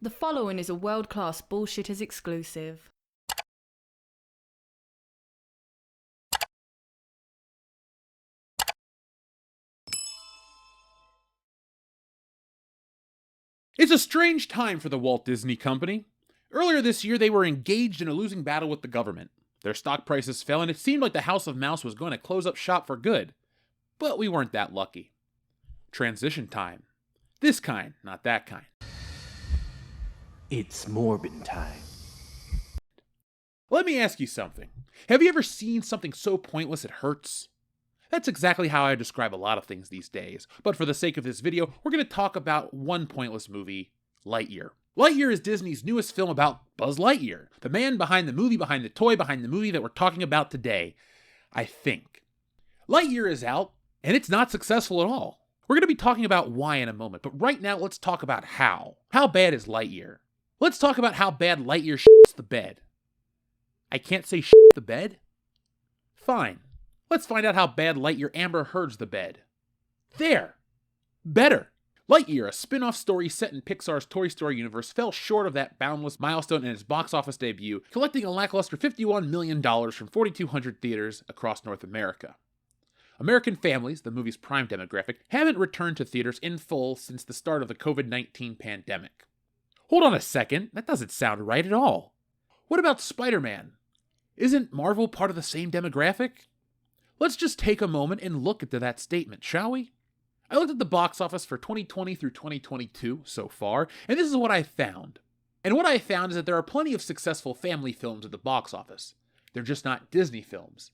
The following is a World-Class Bullshitters exclusive. It's a strange time for the Walt Disney Company. Earlier this year, they were engaged in a losing battle with the government. Their stock prices fell, and it seemed like the House of Mouse was going to close up shop for good. But we weren't that lucky. Transition time. This kind, not that kind. It's Morbin time. Let me ask you something. Have you ever seen something so pointless it hurts? That's exactly how I describe a lot of things these days, but for the sake of this video, we're going to talk about one pointless movie, Lightyear. Lightyear is Disney's newest film about Buzz Lightyear, the man behind the movie, behind the toy, behind the movie that we're talking about today, I think. Lightyear is out, and it's not successful at all. We're going to be talking about why in a moment, but right now let's talk about how. How bad is Lightyear? Let's talk about how bad Lightyear shits the bed. I can't say shit the bed? Fine. Let's find out how bad Lightyear Amber Heard's the bed. There! Better! Lightyear, a spin-off story set in Pixar's Toy Story universe, fell short of that boundless milestone in its box office debut, collecting a lackluster $51 million from 4,200 theaters across North America. American families, the movie's prime demographic, haven't returned to theaters in full since the start of the COVID-19 pandemic. Hold on a second, that doesn't sound right at all. What about Spider-Man? Isn't Marvel part of the same demographic? Let's just take a moment and look into that statement, shall we? I looked at the box office for 2020 through 2022 so far, and this is what I found. And what I found is that there are plenty of successful family films at the box office. They're just not Disney films.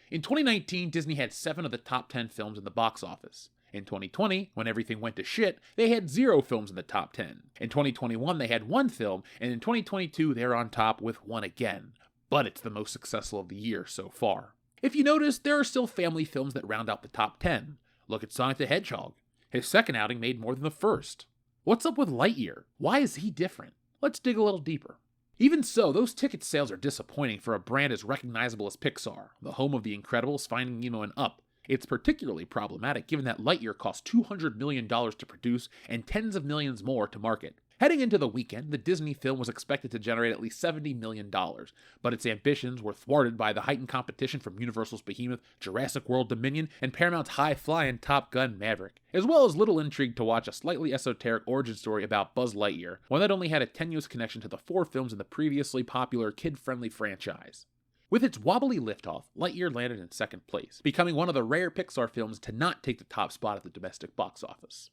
In 2019, Disney had 7 of the top 10 films in the box office. In 2020, when everything went to shit, they had 0 films in the top 10. In 2021, they had 1 film, and in 2022, they're on top with 1 again. But it's the most successful of the year so far. If you notice, there are still family films that round out the top 10. Look at Sonic the Hedgehog. His second outing made more than the first. What's up with Lightyear? Why is he different? Let's dig a little deeper. Even so, those ticket sales are disappointing for a brand as recognizable as Pixar, the home of The Incredibles, Finding Nemo, and Up. It's particularly problematic given that Lightyear cost $200 million to produce and tens of millions more to market. Heading into the weekend, the Disney film was expected to generate at least $70 million, but its ambitions were thwarted by the heightened competition from Universal's behemoth Jurassic World Dominion and Paramount's high-flying Top Gun Maverick, as well as little intrigue to watch a slightly esoteric origin story about Buzz Lightyear, one that only had a tenuous connection to the 4 films in the previously popular kid-friendly franchise. With its wobbly liftoff, Lightyear landed in second place, becoming one of the rare Pixar films to not take the top spot at the domestic box office.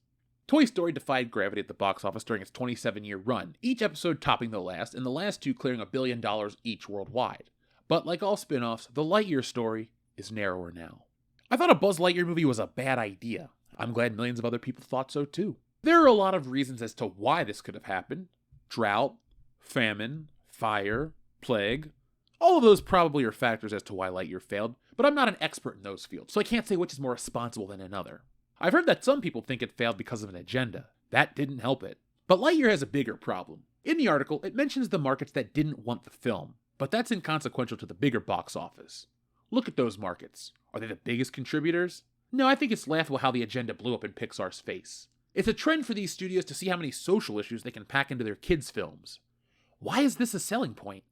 Toy Story defied gravity at the box office during its 27-year run, each episode topping the last, and the last 2 clearing $1 billion each worldwide. But like all spin-offs, the Lightyear story is narrower now. I thought a Buzz Lightyear movie was a bad idea. I'm glad millions of other people thought so too. There are a lot of reasons as to why this could have happened. Drought, famine, fire, plague. All of those probably are factors as to why Lightyear failed, but I'm not an expert in those fields, so I can't say which is more responsible than another. I've heard that some people think it failed because of an agenda. That didn't help it. But Lightyear has a bigger problem. In the article, it mentions the markets that didn't want the film, but that's inconsequential to the bigger box office. Look at those markets. Are they the biggest contributors? No, I think it's laughable how the agenda blew up in Pixar's face. It's a trend for these studios to see how many social issues they can pack into their kids' films. Why is this a selling point?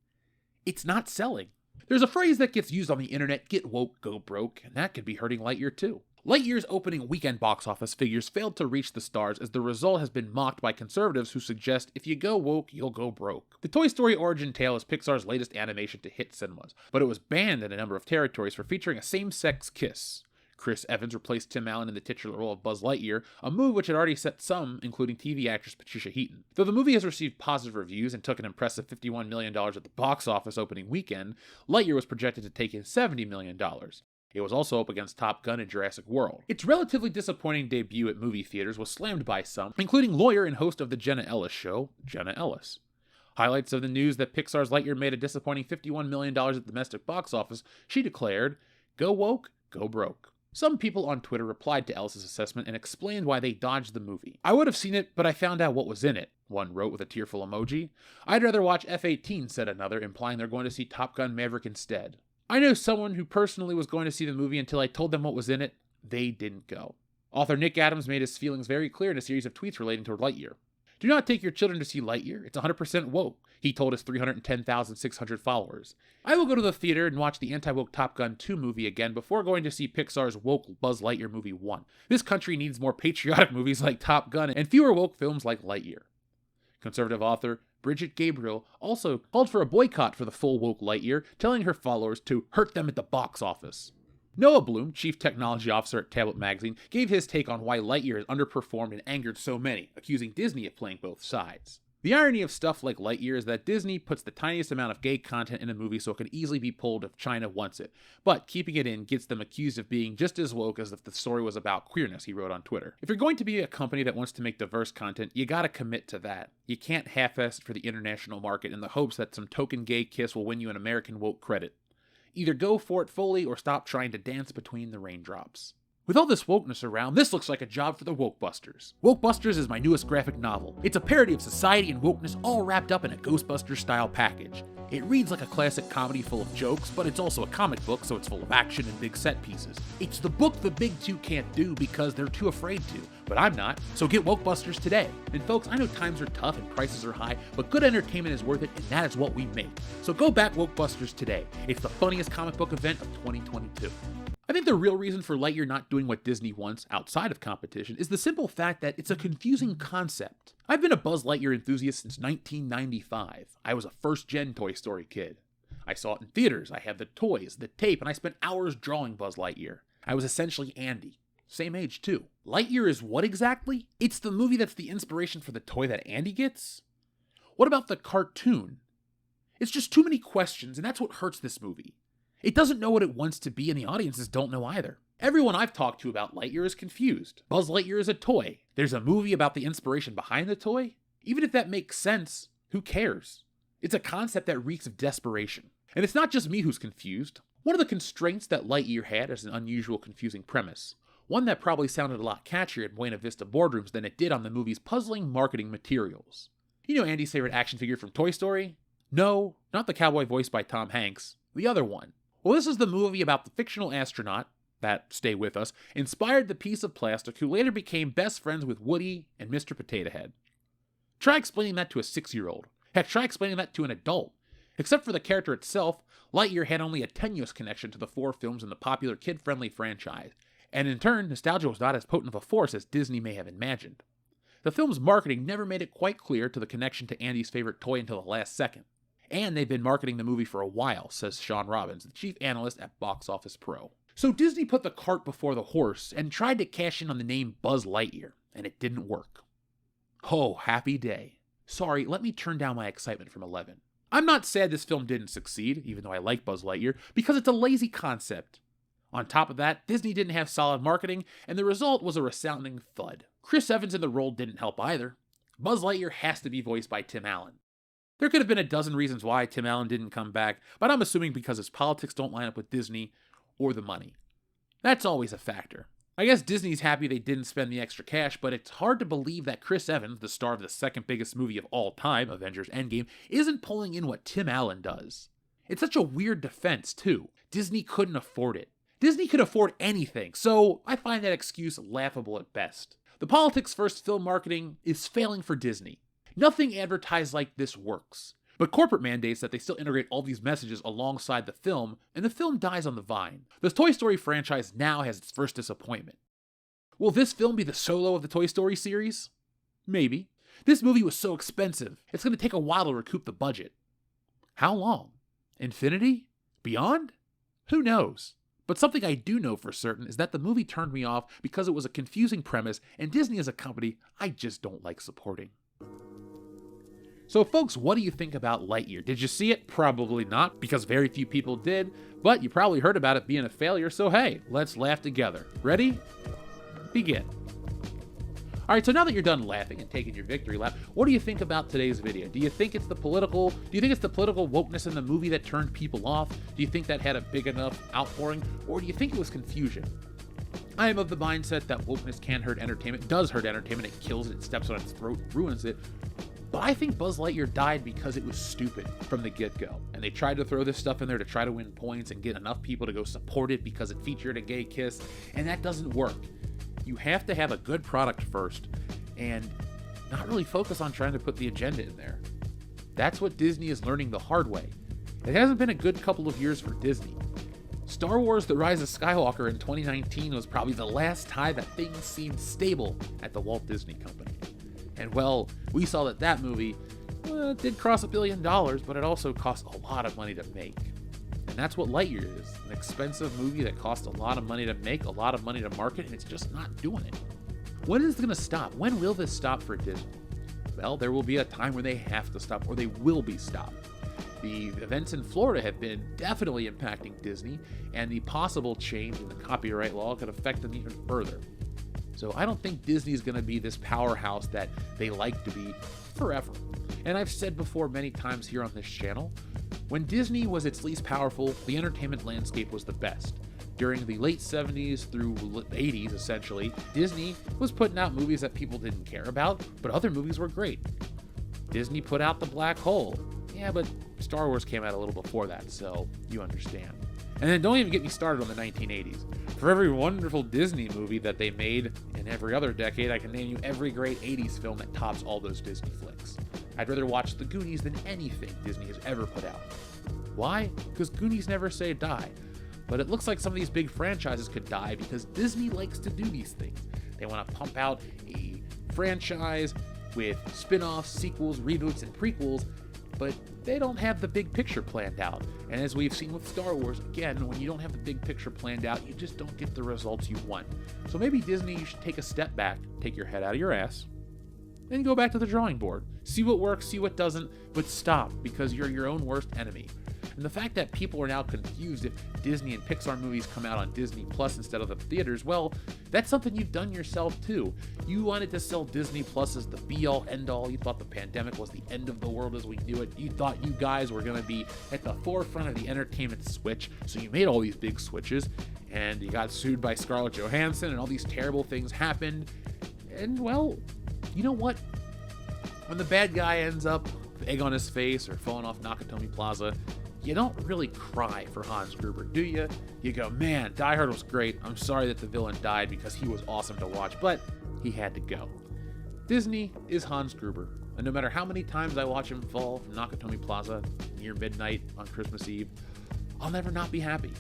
It's not selling. There's a phrase that gets used on the internet, get woke, go broke, and that could be hurting Lightyear too. Lightyear's opening weekend box office figures failed to reach the stars as the result has been mocked by conservatives who suggest if you go woke, you'll go broke. The Toy Story origin tale is Pixar's latest animation to hit cinemas, but it was banned in a number of territories for featuring a same-sex kiss. Chris Evans replaced Tim Allen in the titular role of Buzz Lightyear, a move which had already set some, including TV actress Patricia Heaton. Though the movie has received positive reviews and took an impressive $51 million at the box office opening weekend, Lightyear was projected to take in $70 million. It was also up against Top Gun and Jurassic World. Its relatively disappointing debut at movie theaters was slammed by some, including lawyer and host of The Jenna Ellis Show, Jenna Ellis. Highlights of the news that Pixar's Lightyear made a disappointing $51 million at the domestic box office, she declared, "Go woke, go broke." Some people on Twitter replied to Ellis' assessment and explained why they dodged the movie. "I would have seen it, but I found out what was in it," one wrote with a tearful emoji. "I'd rather watch F-18, said another, implying they're going to see Top Gun Maverick instead. I know someone who personally was going to see the movie until I told them what was in it. They didn't go." Author Nick Adams made his feelings very clear in a series of tweets relating to Lightyear. Do not take your children to see Lightyear. It's 100% woke, he told his 310,600 followers. I will go to the theater and watch the anti-woke Top Gun 2 movie again before going to see Pixar's woke Buzz Lightyear movie 1. This country needs more patriotic movies like Top Gun and fewer woke films like Lightyear. Conservative author Bridget Gabriel also called for a boycott for the full woke Lightyear, telling her followers to hurt them at the box office. Noah Bloom, chief technology officer at Tablet Magazine, gave his take on why Lightyear has underperformed and angered so many, accusing Disney of playing both sides. The irony of stuff like Lightyear is that Disney puts the tiniest amount of gay content in a movie so it can easily be pulled if China wants it, but keeping it in gets them accused of being just as woke as if the story was about queerness, he wrote on Twitter. If you're going to be a company that wants to make diverse content, you gotta commit to that. You can't half-ass it for the international market in the hopes that some token gay kiss will win you an American woke credit. Either go for it fully or stop trying to dance between the raindrops. With all this wokeness around, this looks like a job for the Wokebusters. Wokebusters is my newest graphic novel. It's a parody of society and wokeness all wrapped up in a Ghostbusters-style package. It reads like a classic comedy full of jokes, but it's also a comic book, so it's full of action and big set pieces. It's the book the big two can't do because they're too afraid to, but I'm not, so get Wokebusters today. And folks, I know times are tough and prices are high, but good entertainment is worth it, and that is what we make. So go back Wokebusters today. It's the funniest comic book event of 2022. I think the real reason for Lightyear not doing what Disney wants outside of competition is the simple fact that it's a confusing concept. I've been a Buzz Lightyear enthusiast since 1995. I was a first-gen Toy Story kid. I saw it in theaters, I had the toys, the tape, and I spent hours drawing Buzz Lightyear. I was essentially Andy. Same age, too. Lightyear is what exactly? It's the movie that's the inspiration for the toy that Andy gets? What about the cartoon? It's just too many questions, and that's what hurts this movie. It doesn't know what it wants to be, and the audiences don't know either. Everyone I've talked to about Lightyear is confused. Buzz Lightyear is a toy. There's a movie about the inspiration behind the toy? Even if that makes sense, who cares? It's a concept that reeks of desperation. And it's not just me who's confused. One of the constraints that Lightyear had is an unusual, confusing premise. One that probably sounded a lot catchier in Buena Vista boardrooms than it did on the movie's puzzling marketing materials. You know Andy's favorite action figure from Toy Story? No, not the cowboy voiced by Tom Hanks. The other one. Well, this is the movie about the fictional astronaut that, stay with us, inspired the piece of plastic who later became best friends with Woody and Mr. Potato Head. Try explaining that to a 6-year-old. Heck, try explaining that to an adult. Except for the character itself, Lightyear had only a tenuous connection to the 4 films in the popular kid-friendly franchise, and in turn, nostalgia was not as potent of a force as Disney may have imagined. The film's marketing never made it quite clear to the connection to Andy's favorite toy until the last second. And they've been marketing the movie for a while, says Sean Robbins, the chief analyst at Box Office Pro. So Disney put the cart before the horse and tried to cash in on the name Buzz Lightyear, and it didn't work. Oh, happy day. Sorry, let me turn down my excitement from 11. I'm not sad this film didn't succeed, even though I like Buzz Lightyear, because it's a lazy concept. On top of that, Disney didn't have solid marketing, and the result was a resounding thud. Chris Evans in the role didn't help either. Buzz Lightyear has to be voiced by Tim Allen. There could have been a dozen reasons why Tim Allen didn't come back, but I'm assuming because his politics don't line up with Disney or the money. That's always a factor. I guess Disney's happy they didn't spend the extra cash, but it's hard to believe that Chris Evans, the star of the second biggest movie of all time, Avengers Endgame, isn't pulling in what Tim Allen does. It's such a weird defense, too. Disney couldn't afford it. Disney could afford anything, so I find that excuse laughable at best. The politics-first film marketing is failing for Disney. Nothing advertised like this works. But corporate mandates that they still integrate all these messages alongside the film, and the film dies on the vine. The Toy Story franchise now has its first disappointment. Will this film be the Solo of the Toy Story series? Maybe. This movie was so expensive, it's going to take a while to recoup the budget. How long? Infinity? Beyond? Who knows? But something I do know for certain is that the movie turned me off because it was a confusing premise, and Disney as a company I just don't like supporting. So folks, what do you think about Lightyear? Did you see it? Probably not, because very few people did, but you probably heard about it being a failure, so hey, let's laugh together. Ready? Begin. Alright, so now that you're done laughing and taking your victory lap, what do you think about today's video? Do you think it's the political wokeness in the movie that turned people off? Do you think that had a big enough outpouring? Or do you think it was confusion? I am of the mindset that wokeness can hurt entertainment, does hurt entertainment, it kills it, steps on its throat, ruins it. But I think Buzz Lightyear died because it was stupid from the get-go. And they tried to throw this stuff in there to try to win points and get enough people to go support it because it featured a gay kiss, and that doesn't work. You have to have a good product first, and not really focus on trying to put the agenda in there. That's what Disney is learning the hard way. It hasn't been a good couple of years for Disney. Star Wars The Rise of Skywalker in 2019 was probably the last time that things seemed stable at the Walt Disney Company. And well, we saw that movie did cross $1 billion, but it also cost a lot of money to make. And that's what Lightyear is, an expensive movie that cost a lot of money to make, a lot of money to market, and it's just not doing it. When is it going to stop? When will this stop for Disney? Well, there will be a time when they have to stop, or they will be stopped. The events in Florida have been definitely impacting Disney, and the possible change in the copyright law could affect them even further. So I don't think Disney's going to be this powerhouse that they like to be forever. And I've said before many times here on this channel, when Disney was its least powerful, the entertainment landscape was the best. During the late 70s through 80s, essentially, Disney was putting out movies that people didn't care about, but other movies were great. Disney put out The Black Hole. Yeah, but Star Wars came out a little before that, so you understand. And then don't even get me started on the 1980s. For every wonderful Disney movie that they made in every other decade, I can name you every great 80s film that tops all those Disney flicks. I'd rather watch The Goonies than anything Disney has ever put out. Why? Because Goonies never say die. But it looks like some of these big franchises could die because Disney likes to do these things. They want to pump out a franchise with spin-offs, sequels, reboots, and prequels, but they don't have the big picture planned out. And as we've seen with Star Wars, again, when you don't have the big picture planned out, you just don't get the results you want. So maybe Disney, you should take a step back, take your head out of your ass, and go back to the drawing board. See what works, see what doesn't, but stop, because you're your own worst enemy. And the fact that people are now confused if Disney and Pixar movies come out on Disney Plus instead of the theaters, well, that's something you've done yourself too. You wanted to sell Disney Plus as the be-all, end-all. You thought the pandemic was the end of the world as we knew it. You thought you guys were going to be at the forefront of the entertainment switch, so you made all these big switches, and you got sued by Scarlett Johansson, and all these terrible things happened. And, well, you know what? When the bad guy ends up with egg on his face or falling off Nakatomi Plaza, you don't really cry for Hans Gruber, do you? You go, man, Die Hard was great. I'm sorry that the villain died because he was awesome to watch, but he had to go. Disney is Hans Gruber, and no matter how many times I watch him fall from Nakatomi Plaza near midnight on Christmas Eve, I'll never not be happy.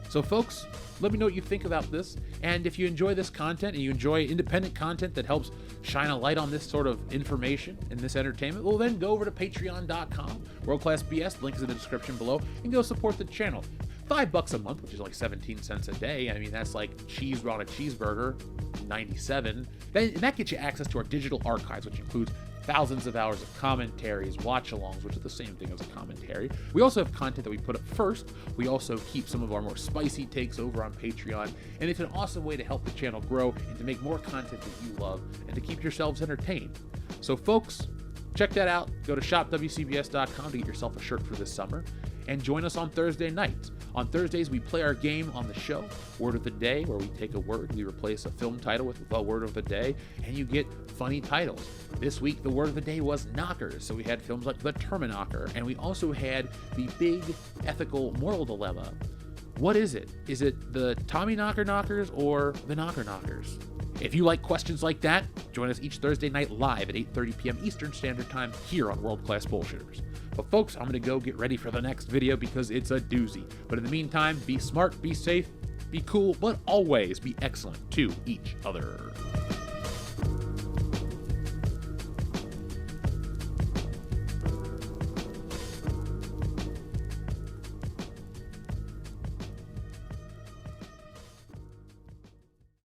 So folks, let me know what you think about this, and if you enjoy this content and you enjoy independent content that helps shine a light on this sort of information and this entertainment, well then go over to patreon.com, WorldClassBS, link is in the description below, and go support the channel. $5 a month, which is like 17 cents a day. I mean, that's like cheese on a cheeseburger, 97. And that gets you access to our digital archives, which includes thousands of hours of commentaries, watch-alongs, which is the same thing as a commentary. We also have content that we put up first. We also keep some of our more spicy takes over on Patreon, and it's an awesome way to help the channel grow and to make more content that you love and to keep yourselves entertained. So folks, check that out. Go to shopwcbs.com to get yourself a shirt for this summer, and join us on Thursday nights. On Thursdays, we play our game on the show, Word of the Day, where we take a word, we replace a film title with the Word of the Day, and you get funny titles. This week, the Word of the Day was knockers, so we had films like The Terminator, and we also had the big ethical moral dilemma. What is it? Is it the Tommy Knocker Knockers or the Knocker Knockers? If you like questions like that, join us each Thursday night live at 8:30 p.m. Eastern Standard Time here on World Class Bullshitters. But folks, I'm going to go get ready for the next video because it's a doozy. But in the meantime, be smart, be safe, be cool, but always be excellent to each other.